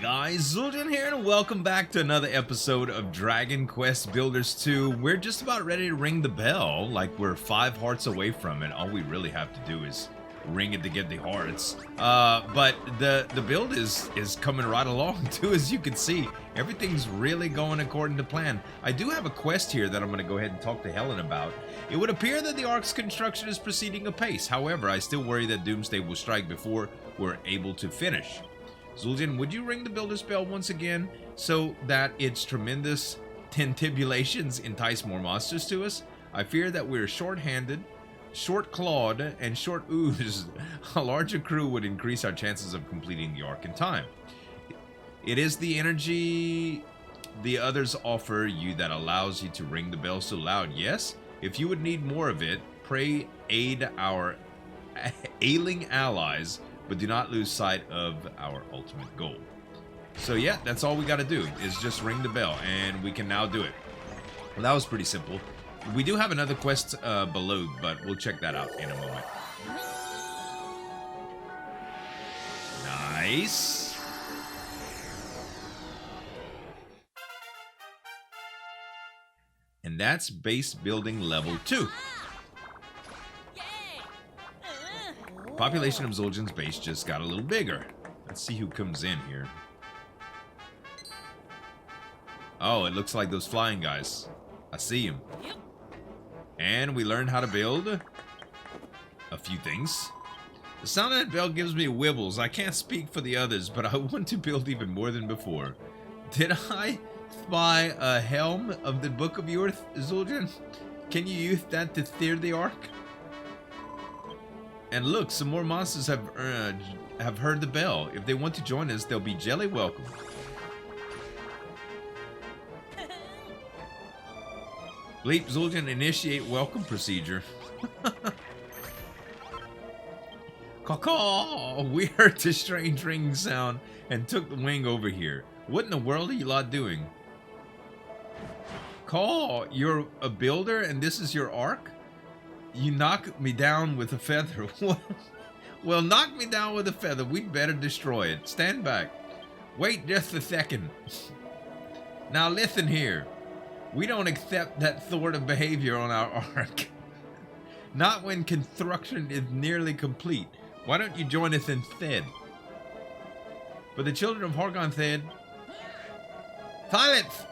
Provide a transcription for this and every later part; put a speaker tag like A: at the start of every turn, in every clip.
A: Guys, Zueljin here, and welcome back to another episode of Dragon Quest Builders 2. We're just about ready to ring the bell, like we're 5 hearts away from it. All we really have to do is ring it to get the hearts. But the build is coming right along too, as you can see. Everything's really going according to plan. I do have a quest here that I'm going to go ahead and talk to Helen about. It would appear that the Ark's construction is proceeding apace. However, I still worry that Doomsday will strike before we're able to finish. Zueljin, would you ring the builder's bell once again so that its tremendous tentibulations entice more monsters to us? I fear that we're short-handed, short-clawed, and short-oozed. A larger crew would increase our chances of completing the Ark in time. It is the energy the others offer you that allows you to ring the bell so loud. Yes, if you would need more of it, pray aid our ailing allies, but do not lose sight of our ultimate goal. So yeah, that's all we got to do is just ring the bell, and we can now do it. Well, that was pretty simple. We do have another quest below, but we'll check that out in a moment. Nice. And that's base building level 2. Population of Zueljin's base just got a little bigger. Let's see who comes in here. Oh, it looks like those flying guys. I see them. And we learned how to build a few things. The sound of that bell gives me wibbles. I can't speak for the others, but I want to build even more than before. Did I spy a helm of the book of yours, Zueljin? Can you use that to steer the Ark? And look, some more monsters have heard the bell. If they want to join us, they'll be jelly welcome. Bleep Zueljin, initiate welcome procedure. Caw-caw! We heard the strange ringing sound and took the wing over here. What in the world are you lot doing? Caw, you're a builder and this is your Ark? You knock me down with a feather. Well, knock me down with a feather. We'd better destroy it. Stand back. Wait just a second. Now listen here. We don't accept that sort of behavior on our Ark. Not when construction is nearly complete. Why don't you join us instead? But the children of Hargon said, silence!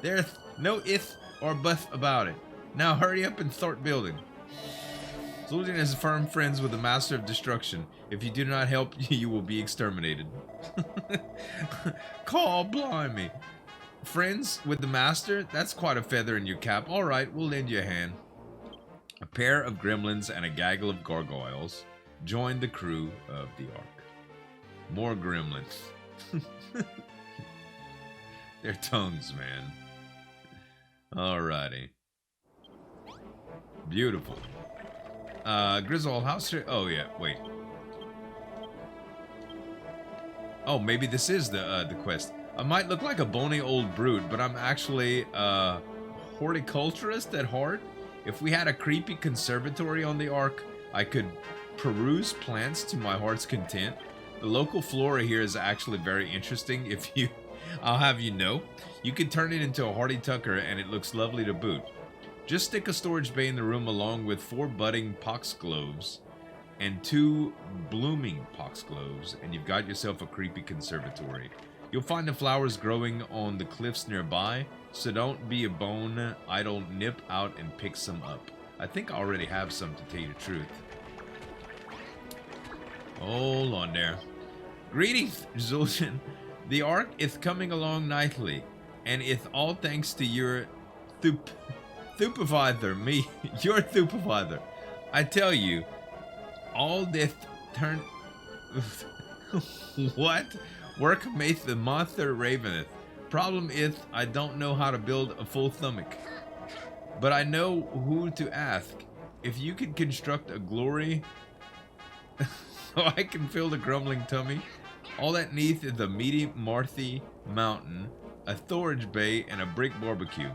A: There's no ifs or buts about it. Now hurry up and start building. Zueljin is firm friends with the Master of Destruction. If you do not help, you will be exterminated. Call blimey. Friends with the Master? That's quite a feather in your cap. Alright, we'll lend you a hand. A pair of gremlins and a gaggle of gargoyles joined the crew of the Ark. More gremlins. Their tongues, man. Alrighty. Beautiful. Griswold house. Oh yeah, wait. Oh, maybe this is the quest. I might look like a bony old brute, but I'm actually a horticulturist at heart. If we had a creepy conservatory on the Ark, I could peruse plants to my heart's content. The local flora here is actually very interesting. I'll have you know, you could turn it into a hardy tucker and it looks lovely to boot. Just stick a storage bay in the room along with 4 budding foxgloves and 2 blooming foxgloves, and you've got yourself a creepy conservatory. You'll find the flowers growing on the cliffs nearby, so don't be a bone idle, nip out and pick some up. I think I already have some, to tell you the truth. Hold on there. Greetings, Zueljin. The Ark is coming along nicely, and it's all thanks to your supervisor, me, your supervisor. I tell you, all this turn... What? Work makes the monster raveneth. Problem is, I don't know how to build a full stomach. But I know who to ask. If you could construct a glory so I can fill the grumbling tummy, all that needs is a meaty, marshy mountain, a storage bay, and a brick barbecue.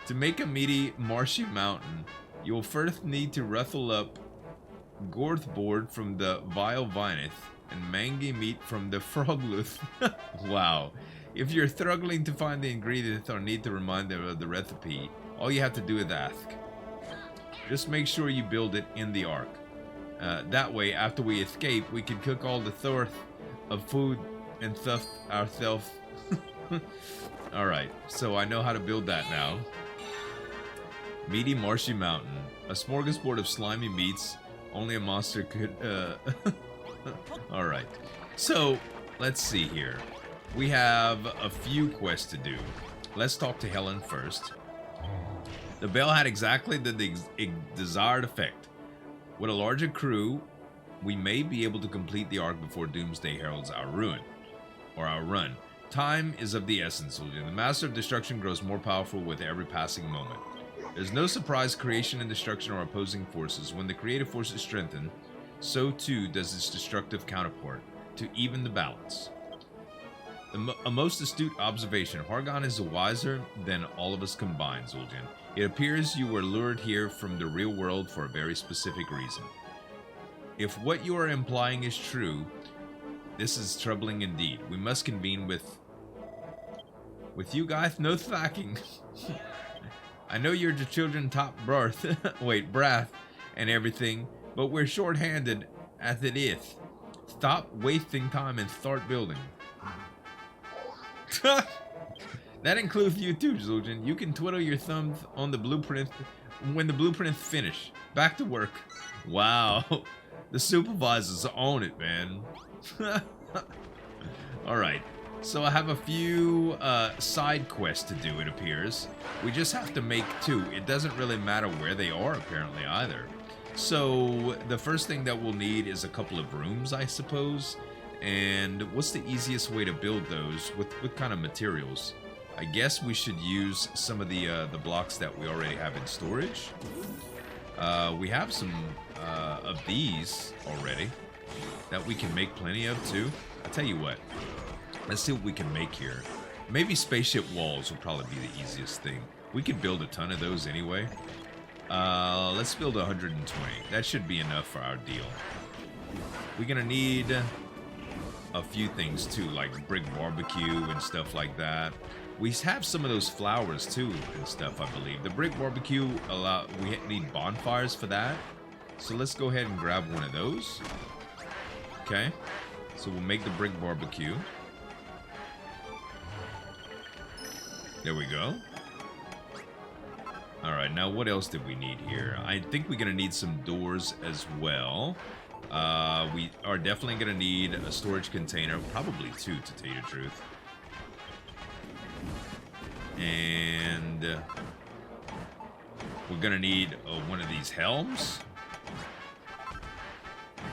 A: To make a meaty, marshy mountain, you'll first need to rustle up gorse board from the vile vineth and mangy meat from the frogluth. Wow. If you're struggling to find the ingredients or need to remind them of the recipe, all you have to do is ask. Just make sure you build it in the ark. That way, after we escape, we can cook all the source of food and stuff ourselves. Alright, so I know how to build that now. Meaty Marshy Mountain. A smorgasbord of slimy meats. Only a monster could... Alright, so let's see here. We have a few quests to do. Let's talk to Helen first. The bell had exactly the desired effect. With a larger crew, we may be able to complete the arc before Doomsday heralds our ruin. Or our run. Time is of the essence, Zueljin. The Master of Destruction grows more powerful with every passing moment. There's no surprise creation and destruction are opposing forces. When the creative forces strengthen, so too does its destructive counterpart, to even the balance. A most astute observation. Hargon is wiser than all of us combined, Zueljin. It appears you were lured here from the real world for a very specific reason. If what you are implying is true, this is troubling indeed. We must convene with you guys. No slacking. I know you're the children top birth, breath and everything, but we're short-handed as it is. Stop wasting time and start building. That includes you too, Zueljin. You can twiddle your thumbs on the blueprint when the blueprints finish. Back to work. Wow. The supervisors own it, man. Alright. So I have a few side quests to do, it appears. We just have to make 2. It doesn't really matter where they are, apparently, either. So the first thing that we'll need is a couple of rooms, I suppose. And what's the easiest way to build those? With what kind of materials? I guess we should use some of the blocks that we already have in storage. We have some of these already that we can make plenty of too. I'll tell you what. Let's see what we can make here. Maybe spaceship walls will probably be the easiest thing. We could build a ton of those anyway. Let's build 120. That should be enough for our deal. We're gonna need a few things too, like brick barbecue and stuff like that. We have some of those flowers too and stuff, I believe. The brick barbecue, we need bonfires for that. So let's go ahead and grab one of those. Okay, so we'll make the brick barbecue. There we go. Alright, now what else did we need here? I think we're gonna need some doors as well. We are definitely gonna need a storage container, probably 2 to tell you the truth. And we're gonna need one of these helms.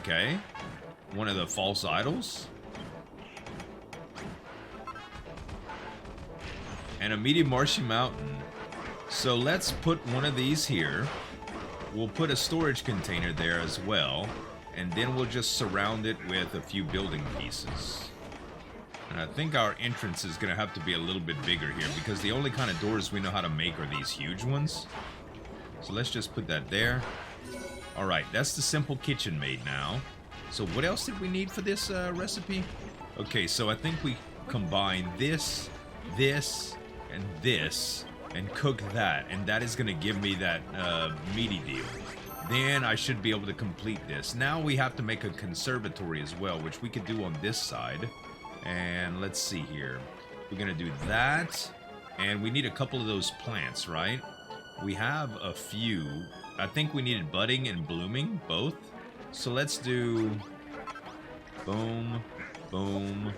A: Okay. One of the false idols. And a medium marshy mountain. So let's put one of these here. We'll put a storage container there as well. And then we'll just surround it with a few building pieces. And I think our entrance is going to have to be a little bit bigger here, because the only kind of doors we know how to make are these huge ones. So let's just put that there. Alright, that's the simple kitchen made now. So what else did we need for this recipe? Okay, so I think we combine this, and this, and cook that. And that is going to give me that meaty deal. Then I should be able to complete this. Now we have to make a conservatory as well, which we could do on this side. And let's see here. We're going to do that. And we need a couple of those plants, right? We have a few. I think we needed budding and blooming, both. So let's do... boom, boom.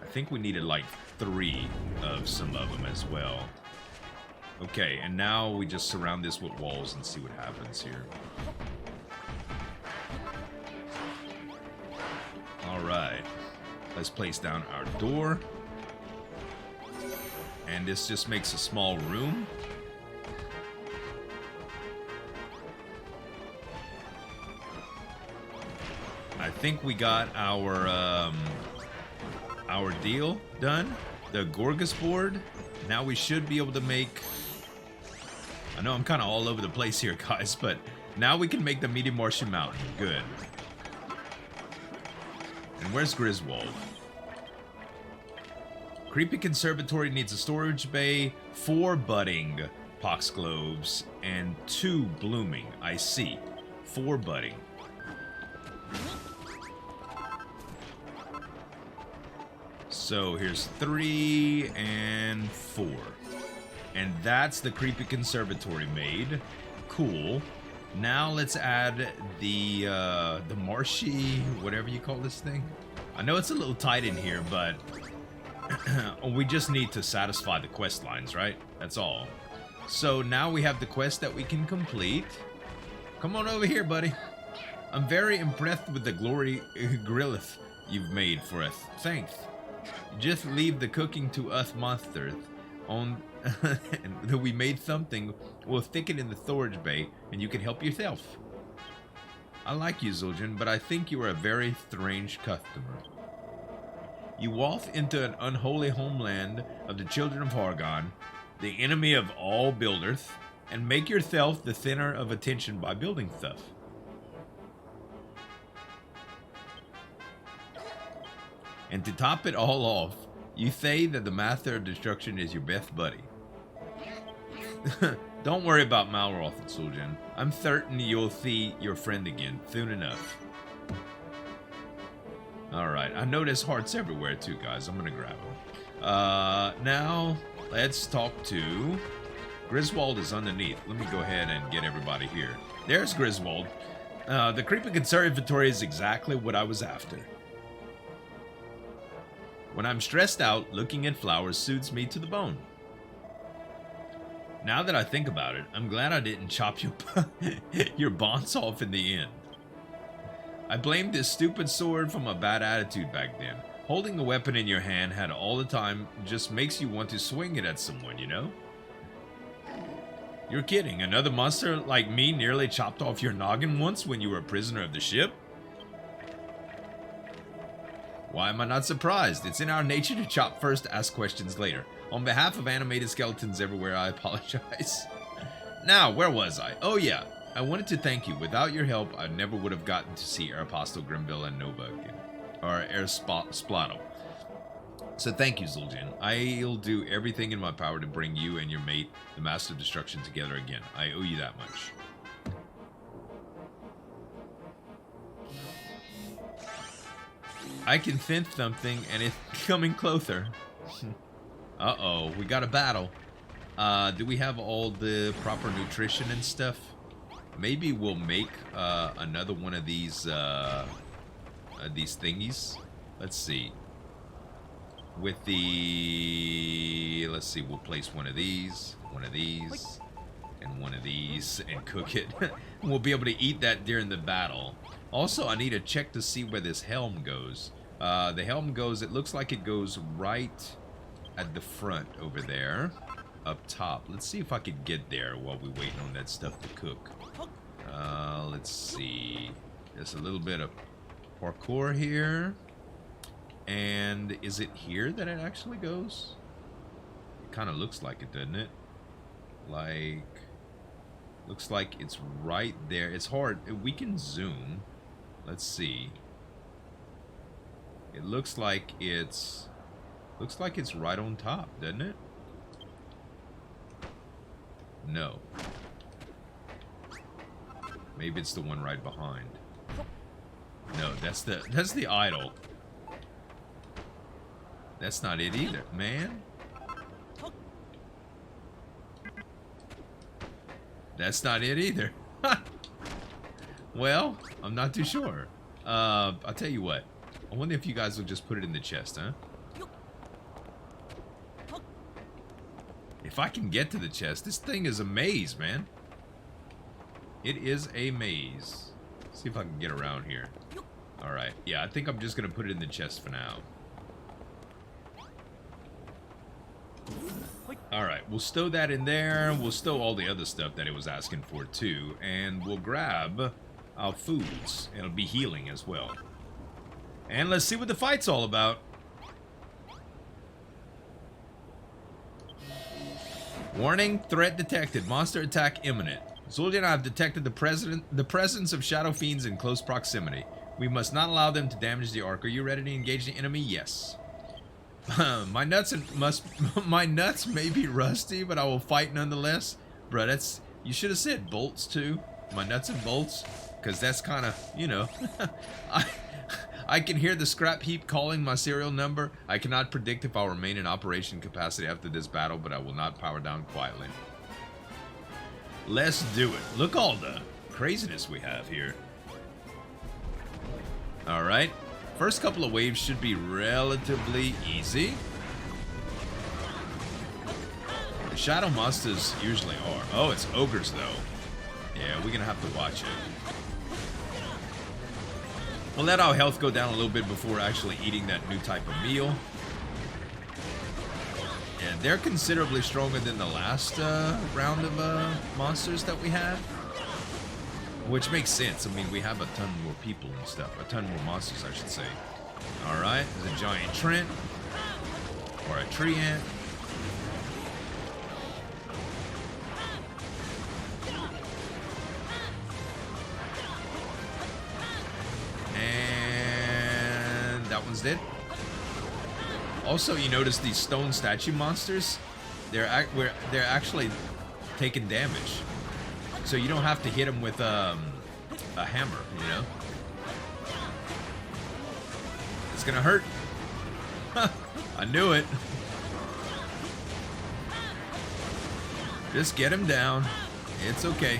A: I think we needed like 3 of some of them as well. Okay, and now we just surround this with walls and see what happens here. Alright. Let's place down our door. And this just makes a small room. I think we got our deal done. The Gorgas board. Now we should be able to make... I know I'm kind of all over the place here, guys, but now we can make the Medium Martian Mountain. Good. And where's Griswold? Creepy Conservatory needs a storage bay, 4 budding foxgloves, and 2 blooming. I see. 4 budding. So here's 3 and 4. And that's the Creepy Conservatory made. Cool. Now let's add the marshy, whatever you call this thing. I know it's a little tight in here, but we just need to satisfy the quest lines, right? That's all. So now we have the quest that we can complete. Come on over here, buddy. I'm very impressed with the glory grillith you've made for us. Thanks. Just leave the cooking to us monsters. On that we made something, we'll stick it in the storage bay, and you can help yourself. I like you, Zueljin, but I think you are a very strange customer. You walk into an unholy homeland of the children of Hargon, the enemy of all builders, and make yourself the center of attention by building stuff. And to top it all off, you say that the Master of Destruction is your best buddy. Don't worry about Malroth, Zueljin. I'm certain you'll see your friend again soon enough. Alright, I know there's hearts everywhere too, guys. I'm gonna grab them. Now, let's talk to... Griswold is underneath. Let me go ahead and get everybody here. There's Griswold. The Creepy Conservatory is exactly what I was after. When I'm stressed out, looking at flowers soothes me to the bone. Now that I think about it, I'm glad I didn't chop your bonds off in the end. I blamed this stupid sword for my bad attitude back then. Holding a weapon in your hand had all the time just makes you want to swing it at someone, you know? You're kidding. Another monster like me nearly chopped off your noggin once when you were a prisoner of the ship? Why am I not surprised? It's in our nature to chop first, ask questions later. On behalf of animated skeletons everywhere, I apologize. Now, where was I? Oh yeah, I wanted to thank you. Without your help, I never would have gotten to see Apostle Grimville and Nova again. Or Splato. So thank you, Zueljin. I'll do everything in my power to bring you and your mate, the Master of Destruction, together again. I owe you that much. I can sense something, and it's coming closer. Uh-oh, we got a battle. Do we have all the proper nutrition and stuff? Maybe we'll make another one of these thingies. Let's see. With the... Let's see, we'll place one of these, and one of these, and cook it. We'll be able to eat that during the battle. Also, I need to check to see where this helm goes. The helm goes, it looks like it goes right at the front over there, up top. Let's see if I could get there while we wait on that stuff to cook. Let's see. There's a little bit of parkour here. And is it here that it actually goes? It kind of looks like it, doesn't it? Like, looks like it's right there. It's hard. We can zoom. Let's see. It looks like it's right on top, doesn't it? No. Maybe it's the one right behind. No, that's the idol. That's not it either, man. That's not it either. Well, I'm not too sure. I'll tell you what. I wonder if you guys will just put it in the chest, huh? If I can get to the chest, this thing is a maze, man. It is a maze. Let's see if I can get around here. Alright, yeah, I think I'm just gonna put it in the chest for now. Alright, we'll stow that in there. We'll stow all the other stuff that it was asking for too. And we'll grab our foods. It'll be healing as well. And let's see what the fight's all about. Warning, threat detected. Monster attack imminent. Zueljin, I've detected the presence of shadow fiends in close proximity. We must not allow them to damage the Ark. Are you ready to engage the enemy? Yes. My nuts may be rusty, but I will fight nonetheless. Bruh, that's... You should have said bolts, too. My nuts and bolts. Because that's kind of, you know... I can hear the scrap heap calling my serial number. I cannot predict if I'll remain in operation capacity after this battle, but I will not power down quietly. Let's do it. Look all the craziness we have here. Alright. First couple of waves should be relatively easy. The shadow monsters usually are. Oh, it's ogres, though. Yeah, we're going to have to watch it. We'll let our health go down a little bit before actually eating that new type of meal. And they're considerably stronger than the last round of monsters that we had. Which makes sense. I mean, we have a ton more people and stuff. A ton more monsters, I should say. Alright, there's a giant Trent. Or a tree ant. And that one's dead. Also, you notice these stone statue monsters, they're actually taking damage. So you don't have to hit them with a hammer, you know? It's gonna hurt. I knew it. Just get him down. It's okay.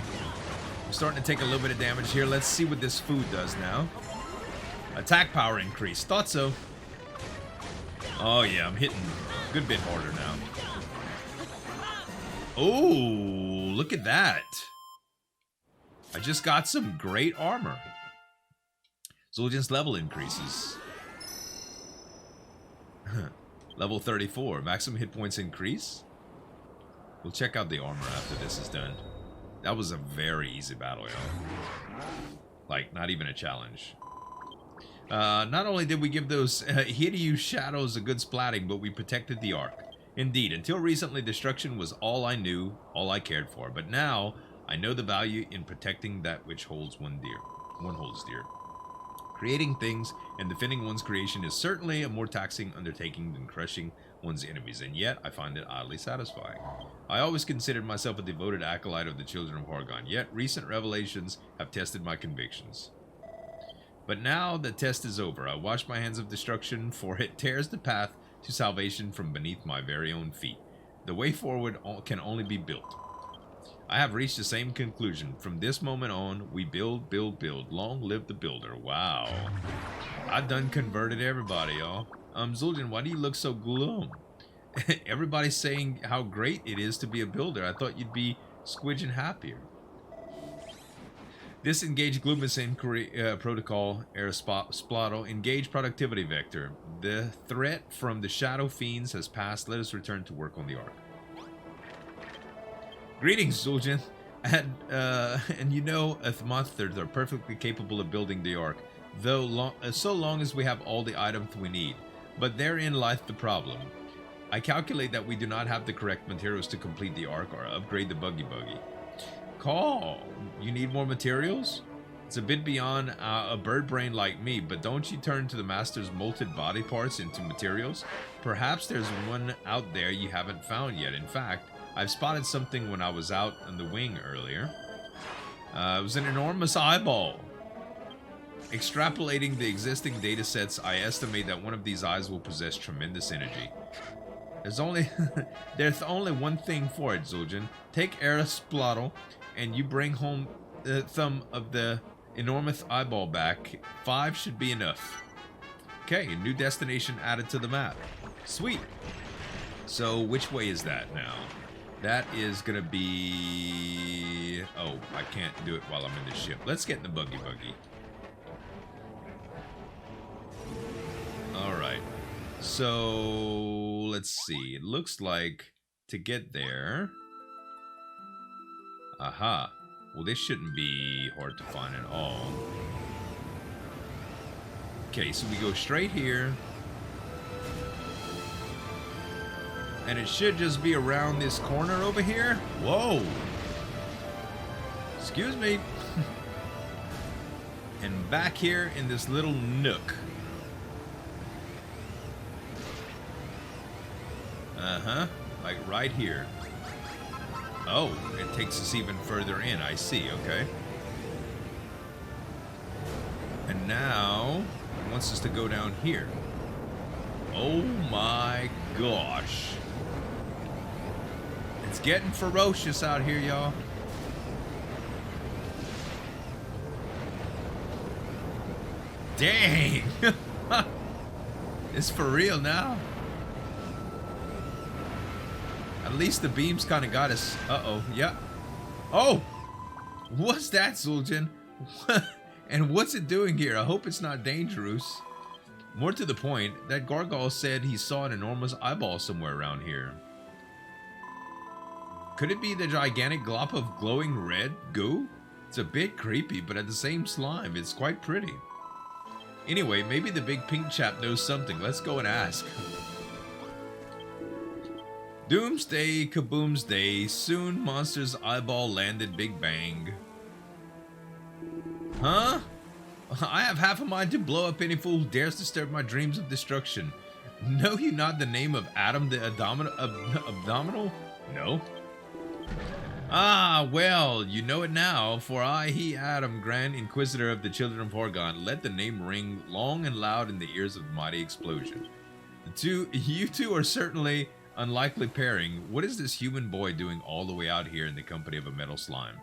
A: I'm starting to take a little bit of damage here. Let's see what this food does now. Attack power increase. Thought so. Oh yeah, I'm hitting a good bit harder now. Oh, look at that. I just got some great armor. Zueljin's level increases. Level 34. Maximum hit points increase. We'll check out the armor after this is done. That was a very easy battle, y'all. Like, not even a challenge. Not only did we give those hideous shadows a good splatting, but we protected the Ark. Indeed, until recently, destruction was all I knew, all I cared for. But now, I know the value in protecting that which holds one holds dear. Creating things and defending one's creation is certainly a more taxing undertaking than crushing one's enemies, and yet I find it oddly satisfying. I always considered myself a devoted acolyte of the children of Hargon, yet recent revelations have tested my convictions. But now the test is over. I wash my hands of destruction, for it tears the path to salvation from beneath my very own feet. The way forward can only be built. I have reached the same conclusion. From this moment on, we build, build, build. Long live the builder. Wow. I done converted everybody, y'all. Zueljin, why do you look so gloom? Everybody's saying how great it is to be a builder. I thought you'd be squidging happier. Disengage Gloomus Inquiry Protocol, Aerosplattle. Engage Productivity Vector. The threat from the Shadow Fiends has passed. Let us return to work on the Ark. Greetings, Zueljin. And you know, monsters are perfectly capable of building the Ark, though so long as we have all the items we need. But therein lieth the problem. I calculate that we do not have the correct materials to complete the Ark or upgrade the buggy. Call. You need more materials? It's a bit beyond a bird brain like me, but don't you turn to the master's molted body parts into materials? Perhaps there's one out there you haven't found yet. In fact, I've spotted something when I was out on the wing earlier. It was an enormous eyeball. Extrapolating the existing data sets, I estimate that one of these eyes will possess tremendous energy. There's only one thing for it, Zueljin. Take Aerosplattle, and you bring home the thumb of the enormous eyeball back. 5 should be enough. Okay, a new destination added to the map. Sweet. So, which way is that now? That is gonna be... Oh, I can't do it while I'm in the ship. Let's get in the buggy. Alright. So, let's see. It looks like to get there... Aha. Well, this shouldn't be hard to find at all. Okay, so we go straight here. And it should just be around this corner over here. Whoa. Excuse me. And back here in this little nook. Uh-huh. Like right here. Oh, it takes us even further in. I see, okay. And now, it wants us to go down here. Oh my gosh. It's getting ferocious out here, y'all. Dang! It's for real now. At least the beams kind of got us. Uh-oh, yeah. Oh! What's that, Zueljin? And what's it doing here? I hope it's not dangerous. More to the point, that gargoyle said he saw an enormous eyeball somewhere around here. Could it be the gigantic glop of glowing red goo? It's a bit creepy, but at the same slime, it's quite pretty. Anyway, maybe the big pink chap knows something. Let's go and ask. Doomsday, kaboomsday, soon monster's eyeball landed big bang. Huh? I have half a mind to blow up any fool who dares disturb my dreams of destruction. Know you not the name of Adam the Abdominal? No. Ah, well, you know it now, for I, he, Adam, Grand Inquisitor of the Children of Horgon, let the name ring long and loud in the ears of the mighty explosion. You two are certainly unlikely pairing. What is this human boy doing all the way out here in the company of a metal slime?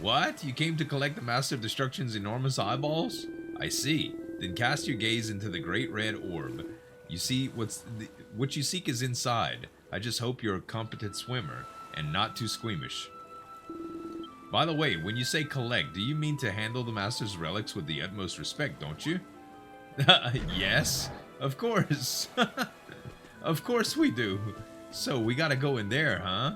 A: What? You came to collect the Master of Destruction's enormous eyeballs? I see. Then cast your gaze into the great red orb. You see, what you seek is inside. I just hope you're a competent swimmer, and not too squeamish. By the way, when you say collect, do you mean to handle the Master's relics with the utmost respect, don't you? Yes, of course. Of course we do. So, we gotta go in there, huh?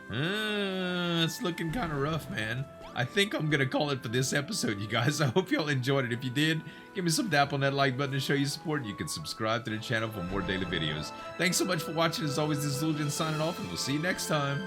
A: It's looking kind of rough, man. I think I'm gonna call it for this episode, you guys. I hope y'all enjoyed it. If you did, give me some dap on that like button to show you support. You can subscribe to the channel for more daily videos. Thanks so much for watching. As always, this is Zueljin signing off, and we'll see you next time.